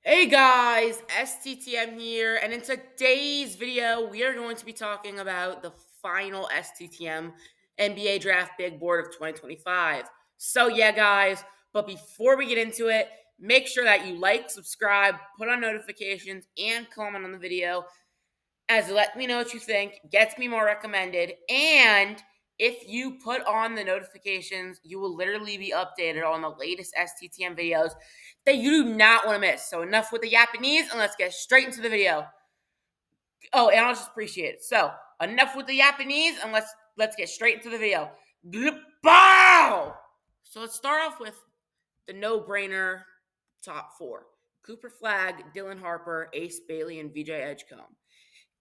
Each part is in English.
Hey guys, STTM here, and in today's video, we are going to be talking about the final STTM NBA Draft Big Board of 2025. So yeah, guys, but before we get into it, make sure that you like, subscribe, put on notifications, and comment on the video, as let me know what you think, gets me more recommended, and if you put on the notifications, you will literally be updated on the latest STTM videos that you do not want to miss. So enough with the Japanese, and let's get straight into the video. Oh, and I'll just appreciate it. So enough with the Japanese, and let's get straight into the video. Bow! So let's start off with the no-brainer top four: Cooper Flagg, Dylan Harper, Ace Bailey, and VJ Edgecombe.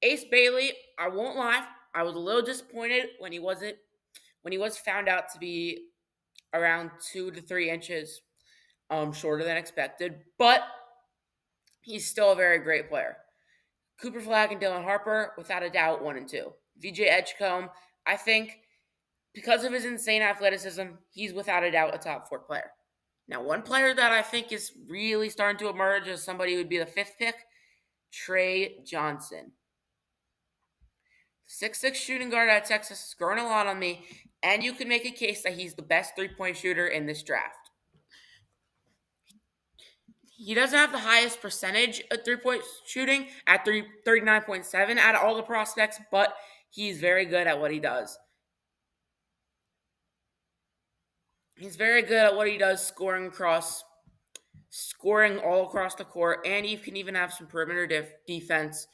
Ace Bailey, I won't lie, I was a little disappointed when he was found out to be around 2 to 3 inches shorter than expected, but he's still a very great player. Cooper Flagg and Dylan Harper, without a doubt, 1 and 2. VJ Edgecombe, I think, because of his insane athleticism, he's without a doubt a top four player. Now, one player that I think is really starting to emerge as somebody who would be the fifth pick, Trey Johnson. 6'6" shooting guard out of Texas is growing a lot on me, and you can make a case that he's the best three-point shooter in this draft. He doesn't have the highest percentage of three-point shooting at 39.7 out of all the prospects, but he's very good at what he does. He's very good at what he does, scoring all across the court, and he can even have some perimeter defense.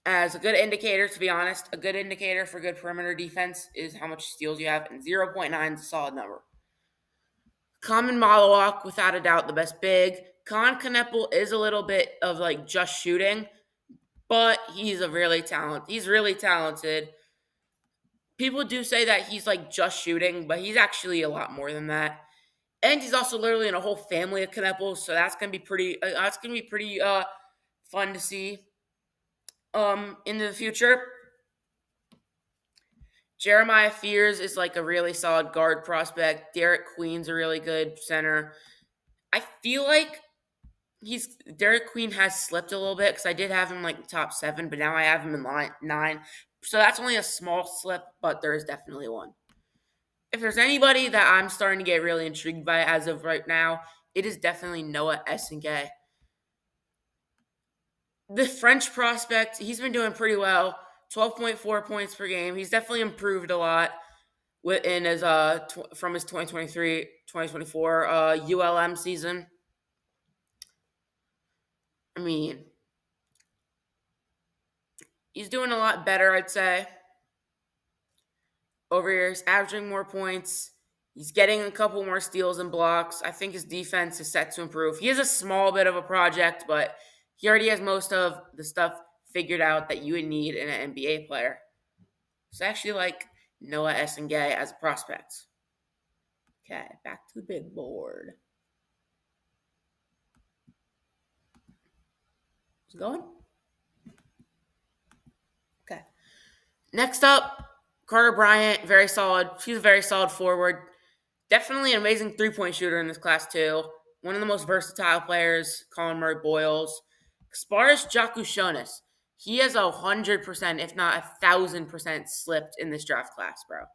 As a good indicator, to be honest, a good indicator for good perimeter defense is how much steals you have, and 0.9 is a solid number. Khaman Maluach, without a doubt, the best big. Kneppel is a little bit of like just shooting, but he's really talented. People do say that he's like just shooting, but he's actually a lot more than that. And he's also literally in a whole family of Kneppels, so that's gonna be pretty. Fun to see. Into the future. Jeremiah Fears is like a really solid guard prospect. Derik Queen's a really good center. I feel like Derik Queen has slipped a little bit because I did have him like top 7, but now I have him in line 9. So that's only a small slip, but there is definitely one. If there's anybody that I'm starting to get really intrigued by as of right now, it is definitely Noah Essengay. The French prospect, he's been doing pretty well. 12.4 points per game. He's definitely improved a lot in his from his 2023-2024 ULM season. I mean, he's doing a lot better, I'd say. Over here, he's averaging more points. He's getting a couple more steals and blocks. I think his defense is set to improve. He is a small bit of a project, but he already has most of the stuff figured out that you would need in an NBA player. It's actually like Noah Essengay as a prospect. Okay, back to the big board. Is it going? Okay. Next up, Carter Bryant, very solid. She's a very solid forward. Definitely an amazing three-point shooter in this class, too. One of the most versatile players, calling Murray-Boyles. Sparis Jakushonis. He has 100%, if not 1,000% slipped in this draft class, bro.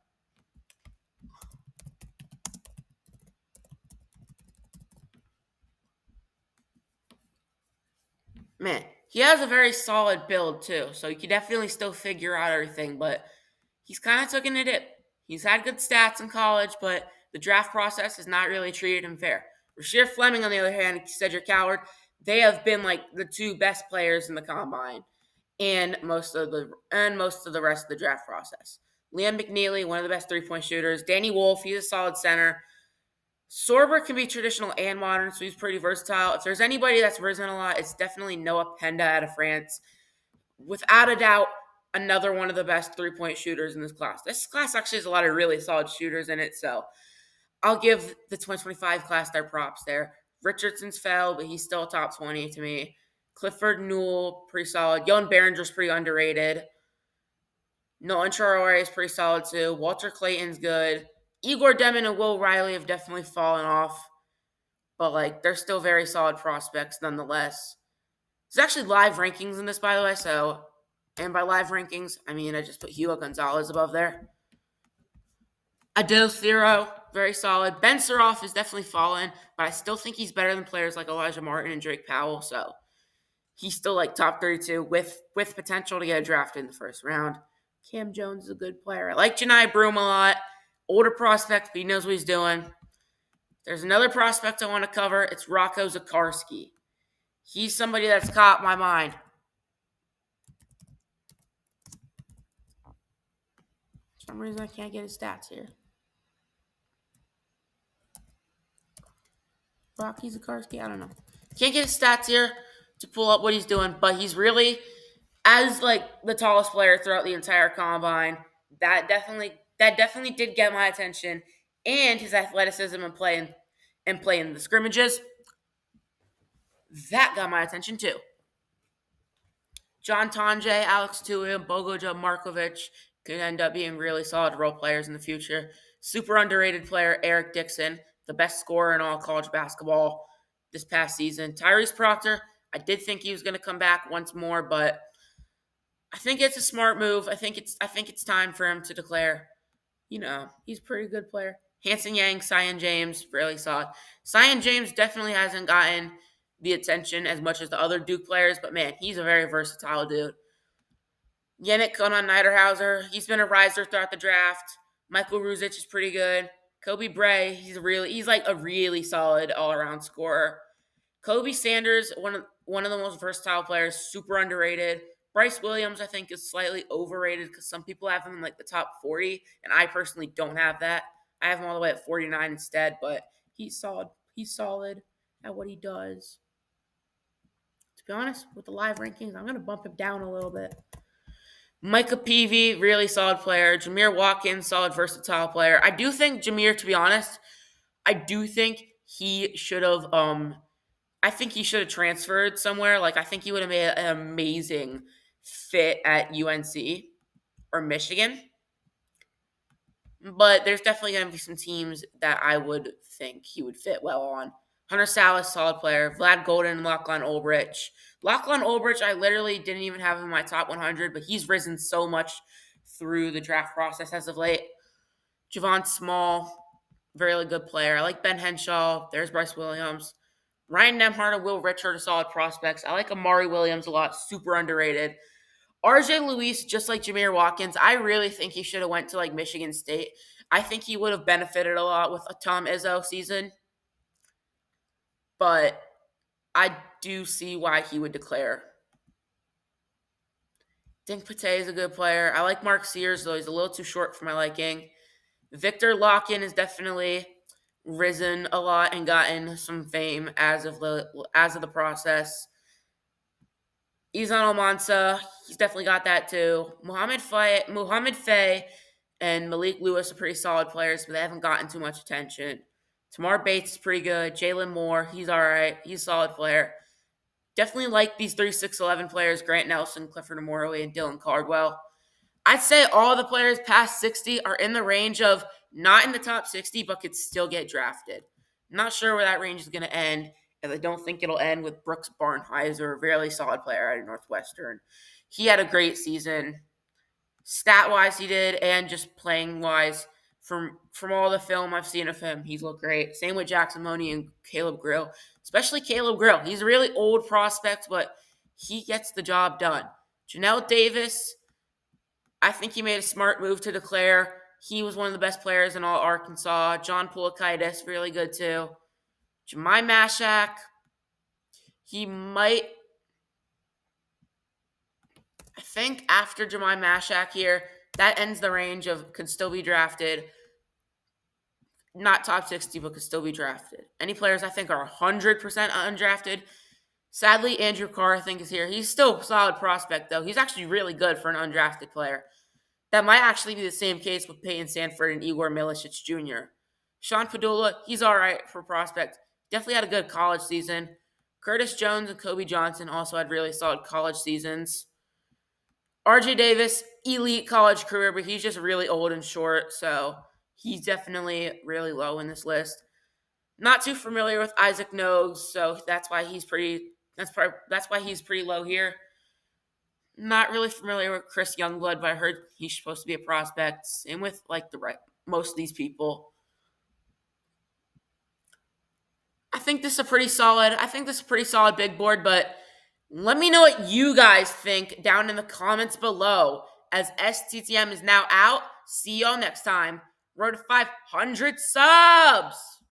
Man, he has a very solid build, too. So you can definitely still figure out everything, but he's kind of taken a dip. He's had good stats in college, but the draft process has not really treated him fair. Rasheer Fleming, on the other hand, Cedric Coward, they have been like the two best players in the combine and most of the rest of the draft process. Liam McNeely, one of the best three-point shooters. Danny Wolf, he's a solid center. Sorber can be traditional and modern, so he's pretty versatile. If there's anybody that's risen a lot, it's definitely Noah Penda out of France. Without a doubt, another one of the best three-point shooters in this class. This class actually has a lot of really solid shooters in it, so I'll give the 2025 class their props there. Richardson's fell, but he's still top 20 to me. Clifford Newell, pretty solid. Joan Berringer's pretty underrated. Nolan Traore is pretty solid too. Walter Clayton's good. Igor Demon and Will Riley have definitely fallen off. but like they're still very solid prospects nonetheless. There's actually live rankings in this, by the way. So, and by live rankings, I mean I just put Hugo Gonzalez above there. Adil Thero, very solid. Ben Suroff is definitely fallen, but I still think he's better than players like Alijah Martin and Drake Powell. So he's still like top 32 with potential to get drafted in the first round. Cam Jones is a good player. I like Johni Broome a lot. Older prospect, but he knows what he's doing. There's another prospect I want to cover. It's Rocco Zikarsky. He's somebody that's caught my mind. For some reason, I can't get his stats here. Rocky Zikarsky, I don't know. Can't get his stats here to pull up what he's doing, but he's really, as like the tallest player throughout the entire combine, that definitely did get my attention, and his athleticism and play in the scrimmages, that got my attention too. John Tonje, Alex Tui, Bogoja Markovic could end up being really solid role players in the future. Super underrated player Eric Dixon, the best scorer in all college basketball this past season. Tyrese Proctor, I did think he was going to come back once more, but I think it's a smart move. I think it's time for him to declare, he's a pretty good player. Hansen Yang, Cyan James, really solid. Cyan James definitely hasn't gotten the attention as much as the other Duke players, but man, he's a very versatile dude. Yanic Konan Neiderhauser, he's been a riser throughout the draft. Michael Ruzic is pretty good. Kobe Bray, he's like a really solid all-around scorer. Kobe Sanders, one of the most versatile players, super underrated. Bryce Williams, I think, is slightly overrated because some people have him in like the top 40, and I personally don't have that. I have him all the way at 49 instead, but he's solid. He's solid at what he does. To be honest, with the live rankings, I'm going to bump him down a little bit. Micah Peavy, really solid player. Jameer Watkins, solid versatile player. I do think Jameer, to be honest, he should have I think he should have transferred somewhere. Like, I think he would have made an amazing fit at UNC or Michigan. But there's definitely going to be some teams that I would think he would fit well on. Hunter Salas, solid player. Vlad Goldin and Lachlan Ulbrich. Lachlan Ulbrich, I literally didn't even have him in my top 100, but he's risen so much through the draft process as of late. Javon Small, very good player. I like Ben Henshaw. There's Bryce Williams. Ryan Nemhart and Will Richard are solid prospects. I like Amari Williams a lot, super underrated. RJ Luis, just like Jameer Watkins, I really think he should have went to like Michigan State. I think he would have benefited a lot with a Tom Izzo season. But I do see why he would declare. Dink Pate is a good player. I like Mark Sears, though he's a little too short for my liking. Victor Locken has definitely risen a lot and gotten some fame as of the process. Izan Almansa, he's definitely got that too. Muhammad Faye and Malik Lewis are pretty solid players, but they haven't gotten too much attention. Tamar Bates is pretty good. Jalen Moore, he's all right. He's a solid player. Definitely like these 3 6'11 players, Grant Nelson, Clifford Amorley, and Dylan Cardwell. I'd say all the players past 60 are in the range of not in the top 60, but could still get drafted. I'm not sure where that range is going to end, and I don't think it'll end with Brooks Barnheiser, a really solid player out of Northwestern. He had a great season. Stat-wise, he did, and just playing-wise. From all the film I've seen of him, he's looked great. Same with Jackson Money and Caleb Grill, especially Caleb Grill. He's a really old prospect, but he gets the job done. Janelle Davis, I think he made a smart move to declare. He was one of the best players in all Arkansas. John Pulakaitis, really good too. Jemai Mashak, he might. I think after Jemai Mashak here, that ends the range of could still be drafted. Not top 60, but could still be drafted. Any players I think are 100% undrafted. Sadly, Andrew Carr, I think, is here. He's still a solid prospect, though. He's actually really good for an undrafted player. That might actually be the same case with Peyton Sanford and Igor Milicic Jr. Sean Padula, he's all right for prospect. Definitely had a good college season. Curtis Jones and Kobe Johnson also had really solid college seasons. RJ Davis, elite college career, but he's just really old and short, so he's definitely really low in this list. Not too familiar with Isaac Nogues, so that's why he's pretty. That's why he's pretty low here. Not really familiar with Chris Youngblood, but I heard he's supposed to be a prospect. Same with like most of these people. I think this is a pretty solid. I think this is a pretty solid big board, but let me know what you guys think down in the comments below. As STTM is now out. See y'all next time. Road to 500 subs.